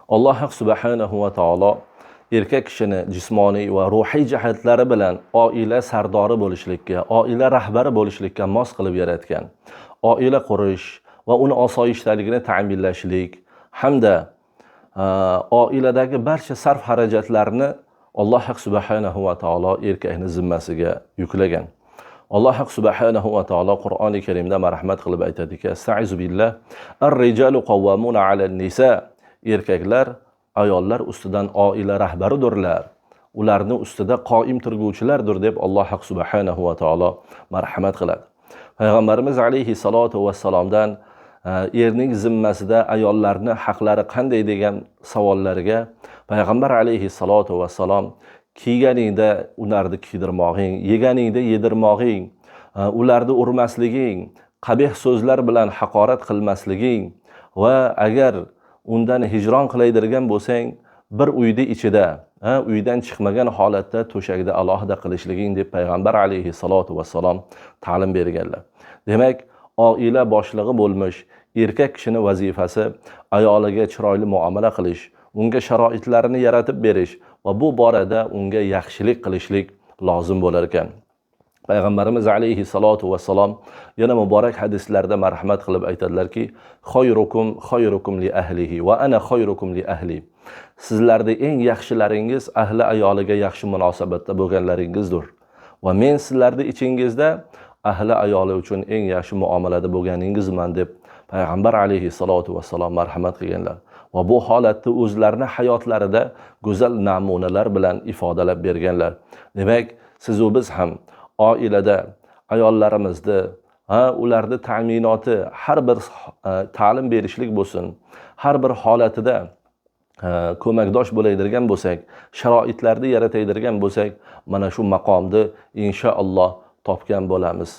Alloh subhanahu va taolo erkak kishini jismoniy va ruhiy jihatlari bilan oila sardori bo'lishlikka, oila rahbari bo'lishlikka mos qilib yaratgan. Oila qurish va uni osoyishtaligini ta'minlashlik hamda oiladagi barcha sarf xarajatlarni Alloh subhanahu va taolo erkakning zimmasiga yuklagan. Alloh subhanahu va taolo Qur'oni Karimda marhamat qilib aytadiki: "Estaizu billah, ar-rijalu qawwamuna 'alan-nisa." Erkaklar ayollar ustidan oila rahbaridirlar. Ularning ustida qoim turguvchilardir deb Alloh subhanahu va taolo marhamat qiladi. Payg'ambarimiz alayhi salatu vassalomdan erning zimmasida ayollarni haqlari qanday degan savollariga payg'ambar alayhi salatu vassalom kiyganingda ularni kiydirmog'ing, yeganingda yedirmog'ing, ularni urmasliging, qabih so'zlar bilan haqorat qilmasliging va agar undan hijron qilaydirgan bo'lsang, bir uyning ichida, uydan chiqmagan holatda to'shakda alohida qilishliging deb payg'ambar alayhi salatu vassalom ta'lim berganlar. Demak, oila boshlig'i bo'lmish erkak kishini vazifasi ayoliga chiroyli muomala qilish, unga sharoitlarni yaratib berish va bu borada unga yaxshilik qilishlik lozim bo'lar ekan. Payg'ambarimiz alayhi salatu vassalom yana muborak hadislarda marhamat qilib aytadilarki: "Khayrukum li ahlihi va ana khayrukum li ahli." Sizlarda eng yaxshilaringiz ahli ayoliga yaxshi munosabatda bo'lganlaringizdir. Va men sizlarning ichingizda ahli ayoli uchun eng yaxshi muomalada bo'lganingizman deb payg'ambar alayhi salatu vassalom marhamat qilganlar. Va bu holatni o'zlarining hayotlarida go'zal namunalar bilan ifodalab berganlar. Demak, siz va biz ham oilada ayollarimizni, ularning ta'minoti, har bir ta'lim berishlik bo'lsin, har bir holatida ko'makdosh bo'laydirgan bo'lsak, sharoitlarni yarataydirgan bo'lsak, mana shu maqomni inshaalloh topgan bo'lamiz.